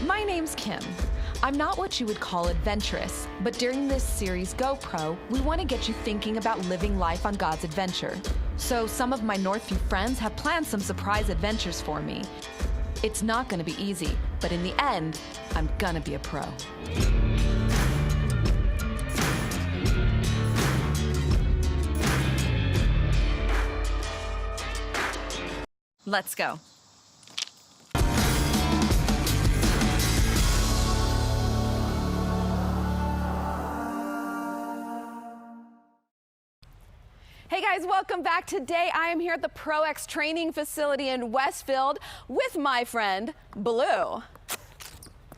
My name's Kim. I'm not what you would call adventurous, but during this series GoPro, we want to get you thinking about living life on God's adventure. So some of my Northview friends have planned some surprise adventures for me. It's not going to be easy, but in the end, I'm going to be a pro. Let's go. Hey guys, welcome back. Today I am here at the ProX training facility in Westfield with my friend Blue.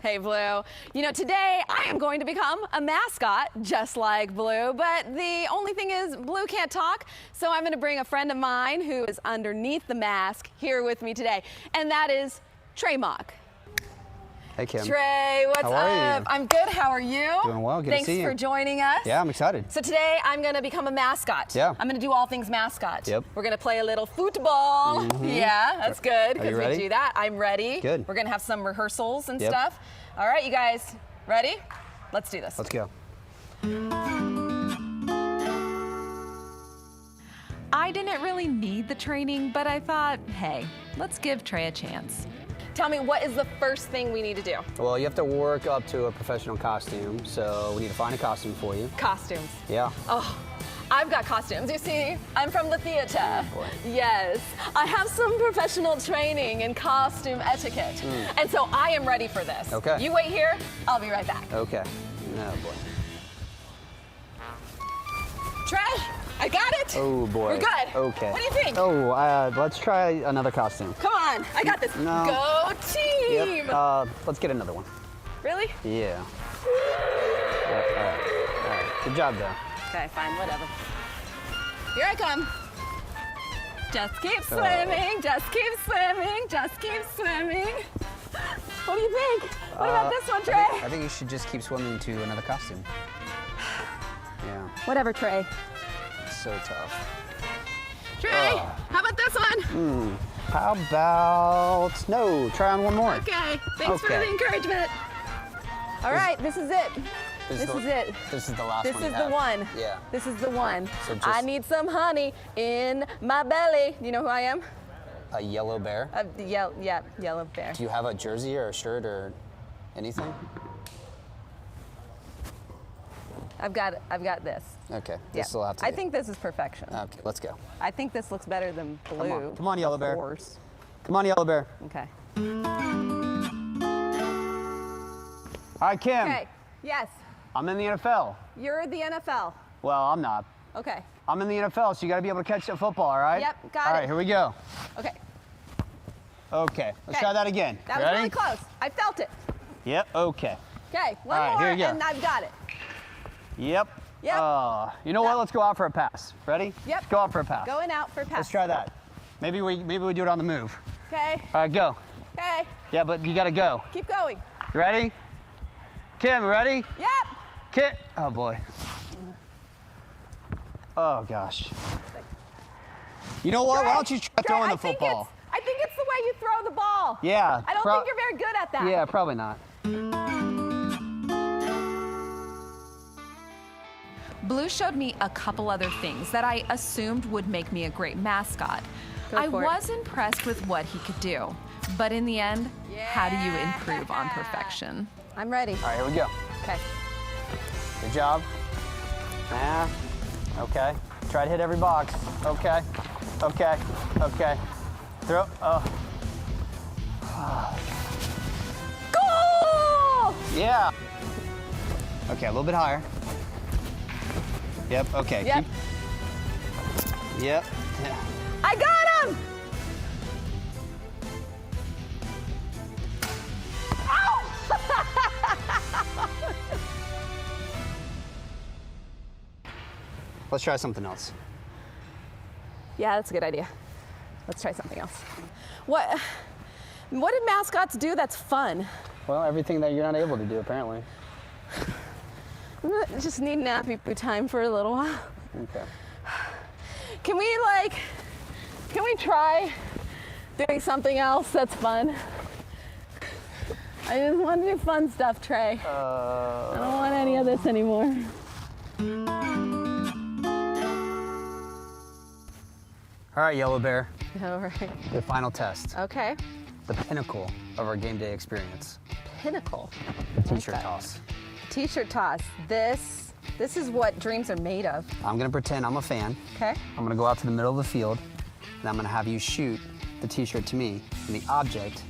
Hey Blue. You know, today I am going to become a mascot just like Blue, but the only thing is Blue can't talk, so I'm going to bring a friend of mine who is underneath the mask here with me today, and that is Trey Mock. Hey Kim. Trey, what's How are up? you? I'm good. How are you? Doing well. Good to see you. Thanks for joining us. Yeah, I'm excited. So today I'm going to become a mascot. Yeah. I'm going to do all things mascot. Yep. We're going to play a little football. Mm-hmm. Yeah, that's good Are you because ready? we do that. I'm ready. Good. We're going to have some rehearsals and Yep. stuff. All right, you guys, ready? Let's do this. Let's go. I didn't really need the training, but I thought, hey, let's give Trey a chance. Tell me, what is the first thing we need to do? Well, you have to work up to a professional costume, so we need to find a costume for you. Costumes. Yeah. Oh, I've got costumes. You see, I'm from the theater. Oh, boy. Yes, I have some professional training in costume etiquette. And so I am ready for this. Okay. You wait here, I'll be right back. Okay. Oh boy. Trey, I got it. Oh boy. We're good. Okay. What do you think? Oh, let's try another costume. Come on, I got this. No. Go team. Yep. Let's get another one. Really? Yeah. All right. Good job, though. Okay, fine, whatever. Here I come. Just keep swimming, just keep swimming, just keep swimming. What do you think? What about this one, Trey? I think you should just keep swimming to another costume. Yeah. Whatever, Trey. It's so tough. Trey, how about this one? How about no? Try on one more. Okay, thanks for Okay. the encouragement. All right, this is it. This is it. This is the last This one. is you the have. one. Yeah. This is the one. So just- I need some honey in my belly. You know who I am? A yellow bear. Yellow bear. Do you have a jersey or a shirt or anything? I've got this. Okay. Yeah. This will have to. I be. think this is perfection. Okay. Let's go. I think this looks better than blue. Come on, yellow bear. Of course. Come on, yellow bear. Okay. All right, Kim. Okay. Yes. I'm in the NFL. You're the NFL. Well, I'm not. Okay. I'm in the NFL, so you got to be able to catch the football. All right. Yep, got All it. right. Here we go. Okay. Okay. Let's Okay. try that again. That was Ready? really close. I felt it. Yep. Okay. Okay. One All right, more, here you go. and I've got it. Yep. Yep. You know what? Let's go out for a pass. Ready? Yep. Let's go out for a pass. Going out for pass. Let's try that. Maybe we do it on the move. Okay. All right, go. Okay. Yeah, but you got to go. Keep going. You ready? Kim, ready? Yep. Kim. Oh boy. Oh gosh. You know what? Trey, Why don't you try throwing the football? I think it's the way you throw the ball. Yeah. I don't think you're very good at that. Yeah, probably not. Blue showed me a couple other things that I assumed would make me a great mascot. I was impressed with what he could do, but in the end, how do you improve on perfection? I'm ready. All right, here we go. Okay. Good job. Okay. Try to hit every box. Okay. Okay. Okay. Throw. Goal! Yeah. Okay, a little bit higher. Yep. Okay. Yep. Yep. Yeah. I got him! Let's try something else. Yeah, that's a good idea. Let's try something else. What did mascots do that's fun? Well, everything that you're not able to do, apparently. I just need nappy poo time for a little while. Okay. Can we try doing something else that's fun? I just want to do fun stuff, Trey. I don't want any of this anymore. All right, Yellow Bear, All right. your final test. Okay. The pinnacle of our game day experience. Pinnacle. The t-shirt toss. T-shirt toss. This is what dreams are made of. I'm gonna pretend I'm a fan. Okay. I'm gonna go out to the middle of the field, and I'm gonna have you shoot the t-shirt to me, and the object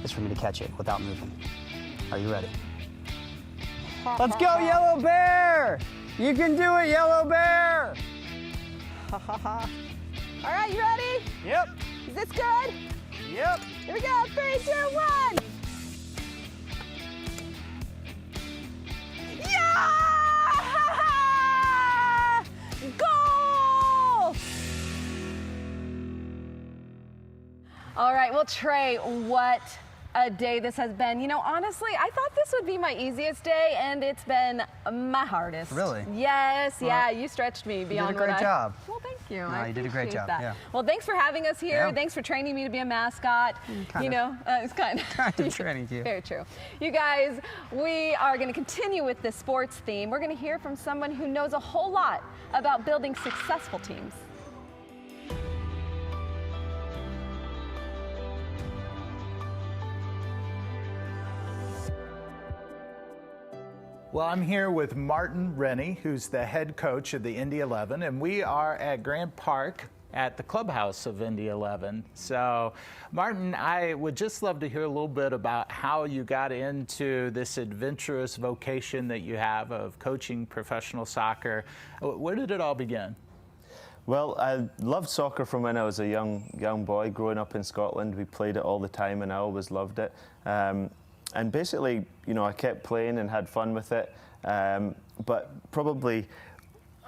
is for me to catch it without moving. Are you ready? Let's go, Yellow Bear! You can do it, Yellow Bear! All right, you ready? Yep. Is this good? Yep. Here we go. 3, 2, 1. Yeah! Goal! All right, well, Trey, what a day this has been. You know, honestly, I thought this would be my easiest day, and it's been my hardest. Really? Yes, Well, yeah, you stretched me beyond great what job. Well, thank you. No, I you did a great appreciate job, that. yeah. Well, thanks for having us here. Yeah. Thanks for training me to be a mascot. Kind you of. know, it's kind of training you. Very true. You guys, we are going to continue with this sports theme. We're going to hear from someone who knows a whole lot about building successful teams. Well, I'm here with Martin Rennie, who's the head coach of the Indy 11, and we are at Grant Park at the clubhouse of Indy 11. So, Martin, I would just love to hear a little bit about how you got into this adventurous vocation that you have of coaching professional soccer. Where did it all begin? Well, I loved soccer from when I was a young boy. Growing up in Scotland, we played it all the time, and I always loved it. And basically, you know, I kept playing and had fun with it. But probably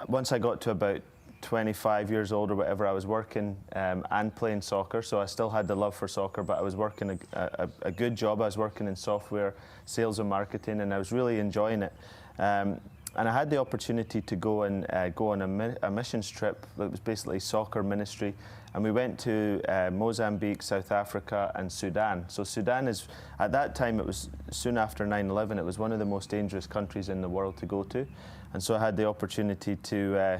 once I got to about 25 years old or whatever, I was working and playing soccer. So I still had the love for soccer, but I was working a good job. I was working in software, sales and marketing, and I was really enjoying it. And I had the opportunity to go on a missions trip that was basically soccer ministry. And we went to Mozambique, South Africa, and Sudan. So Sudan is, at that time, it was soon after 9/11, it was one of the most dangerous countries in the world to go to. And so I had the opportunity to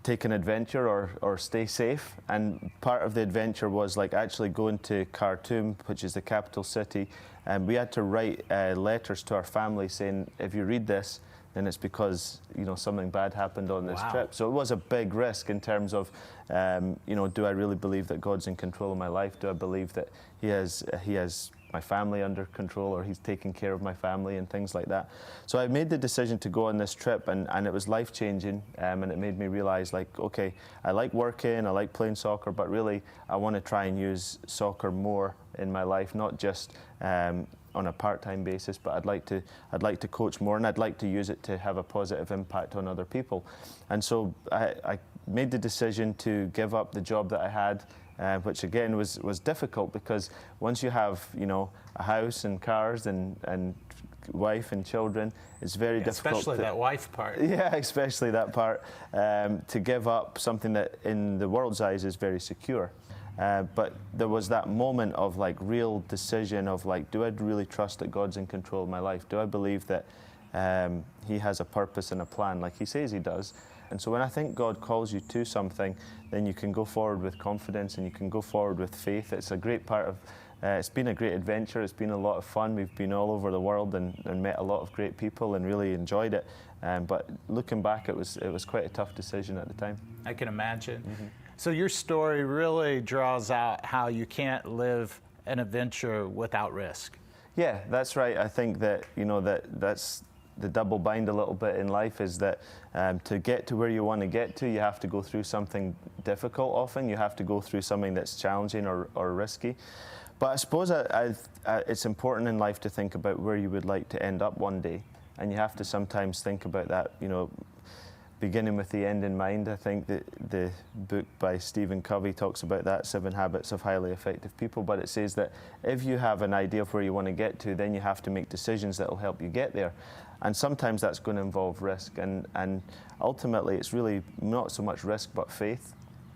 take an adventure or stay safe. And part of the adventure was like actually going to Khartoum, which is the capital city. And we had to write letters to our family saying, if you read this, then it's because, you know, something bad happened on this trip. So it was a big risk in terms of, you know, do I really believe that God's in control of my life? Do I believe that He has my family under control, or He's taking care of my family and things like that? So I made the decision to go on this trip, and it was life-changing, and it made me realize, like, okay, I like working, I like playing soccer, but really I want to try and use soccer more in my life, not just on a part-time basis, but I'd like to coach more, and I'd like to use it to have a positive impact on other people. And so I made the decision to give up the job that I had, which again was difficult, because once you have, you know, a house and cars and wife and children, it's very difficult. Especially that wife part. Yeah, especially that part, to give up something that in the world's eyes is very secure. But there was that moment of like real decision of like, do I really trust that God's in control of my life? Do I believe that He has a purpose and a plan like He says He does? And so when I think God calls you to something, then you can go forward with confidence and you can go forward with faith. It's a great part of, it's been a great adventure. It's been a lot of fun. We've been all over the world and met a lot of great people and really enjoyed it. But looking back, it was quite a tough decision at the time. I can imagine. Mm-hmm. So your story really draws out how you can't live an adventure without risk. Yeah, that's right. I think that, you know, that's the double bind a little bit in life, is that to get to where you want to get to, you have to go through something difficult often. You have to go through something that's challenging or risky. But I suppose it's important in life to think about where you would like to end up one day. And you have to sometimes think about that, you know, beginning with the end in mind. I think that the book by Stephen Covey talks about that, 7 Habits of Highly Effective People, but it says that if you have an idea of where you want to get to, then you have to make decisions that will help you get there. And sometimes that's going to involve risk, and ultimately it's really not so much risk but faith.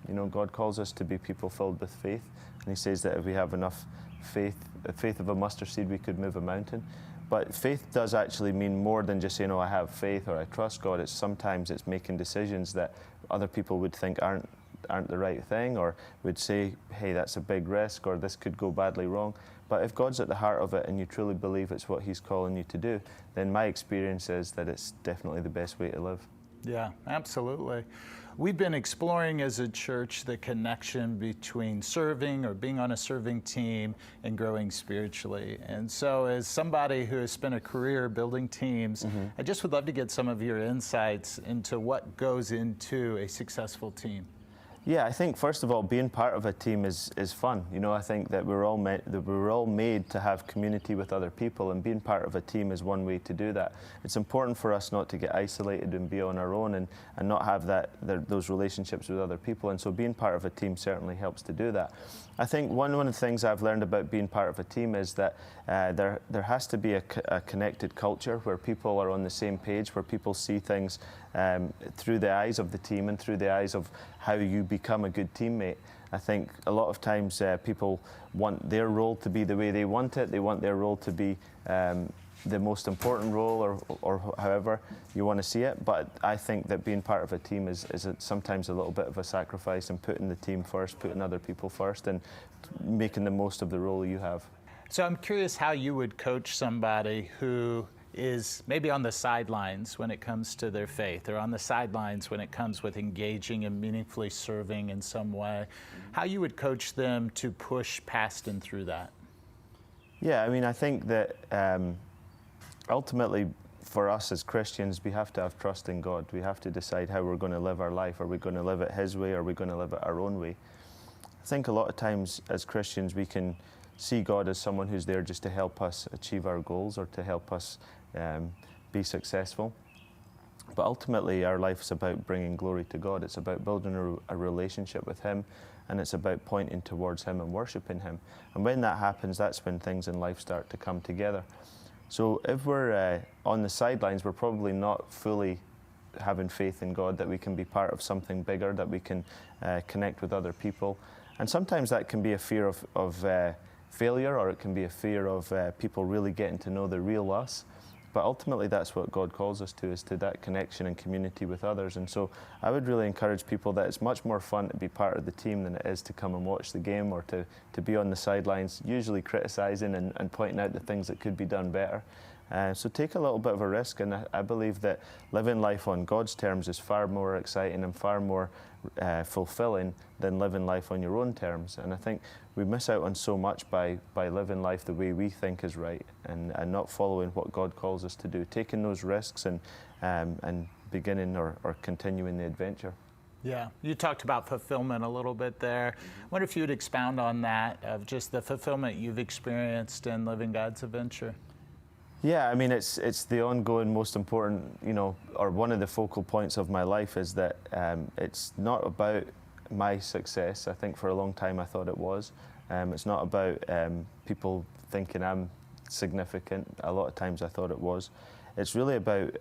You know, God calls us to be people filled with faith, and He says that if we have enough faith of a mustard seed, we could move a mountain. But faith does actually mean more than just saying, oh, I have faith or I trust God. Sometimes it's making decisions that other people would think aren't the right thing, or would say, hey, that's a big risk, or this could go badly wrong. But if God's at the heart of it and you truly believe it's what He's calling you to do, then my experience is that it's definitely the best way to live. Yeah, absolutely. We've been exploring as a church the connection between serving or being on a serving team and growing spiritually. And so as somebody who has spent a career building teams, I just would love to get some of your insights into what goes into a successful team. Yeah, I think first of all, being part of a team is fun. You know, I think that we're all made to have community with other people, and being part of a team is one way to do that. It's important for us not to get isolated and be on our own and not have those relationships with other people. And so being part of a team certainly helps to do that. I think one of the things I've learned about being part of a team is that there has to be a connected culture where people are on the same page, where people see things through the eyes of the team and through the eyes of how you become a good teammate. I think a lot of times people want their role to be the way they want it. They want their role to be the most important role, or however you want to see it. But I think that being part of a team is sometimes a little bit of a sacrifice, and putting the team first, putting other people first, and making the most of the role you have. So I'm curious how you would coach somebody who is maybe on the sidelines when it comes to their faith, or on the sidelines when it comes with engaging and meaningfully serving in some way. How you would coach them to push past and through that? Yeah, I mean, I think that ultimately for us as Christians, we have to have trust in God. We have to decide how we're going to live our life. Are we going to live it His way, or are we going to live it our own way? I think a lot of times as Christians we can see God as someone who's there just to help us achieve our goals, or to help us be successful. But ultimately our life is about bringing glory to God. It's about building a relationship with Him, and it's about pointing towards Him and worshiping Him. And when that happens, that's when things in life start to come together. So if we're on the sidelines, we're probably not fully having faith in God that we can be part of something bigger, that we can connect with other people. And sometimes that can be a fear of failure, or it can be a fear of people really getting to know the real us. But ultimately that's what God calls us to, is to that connection and community with others. And so I would really encourage people that it's much more fun to be part of the team than it is to come and watch the game, or to be on the sidelines, usually criticising and pointing out the things that could be done better. So take a little bit of a risk, and I believe that living life on God's terms is far more exciting and far more fulfilling than living life on your own terms. And I think we miss out on so much by living life the way we think is right, and not following what God calls us to do, taking those risks and beginning or continuing the adventure. Yeah, you talked about fulfillment a little bit there. I wonder if you would expound on that, of just the fulfillment you've experienced in living God's adventure. Yeah, I mean, it's the ongoing most important, or one of the focal points of my life is that it's not about my success. I think for a long time I thought it was. It's not about people thinking I'm significant. A lot of times I thought it was. It's really about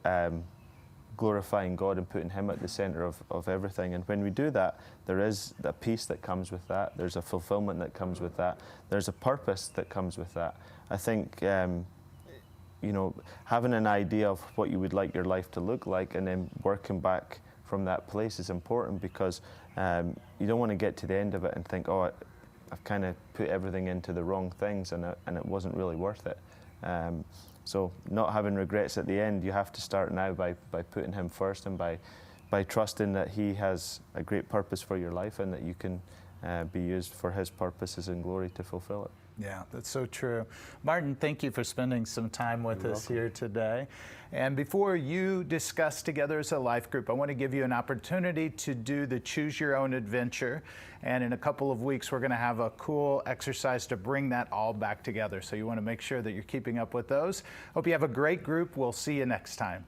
glorifying God and putting Him at the center of everything. And when we do that, there is a peace that comes with that. There's a fulfillment that comes with that. There's a purpose that comes with that. I think having an idea of what you would like your life to look like, and then working back from that place is important, because you don't want to get to the end of it and think, oh, I've kind of put everything into the wrong things, and it wasn't really worth it. So not having regrets at the end, you have to start now by putting Him first, and by trusting that He has a great purpose for your life, and that you can be used for His purposes and glory to fulfill it. Yeah, that's so true. Martin, thank you for spending some time with us here today. And before you discuss together as a life group, I want to give you an opportunity to do the Choose Your Own Adventure. And in a couple of weeks, we're going to have a cool exercise to bring that all back together. So you want to make sure that you're keeping up with those. Hope you have a great group. We'll see you next time.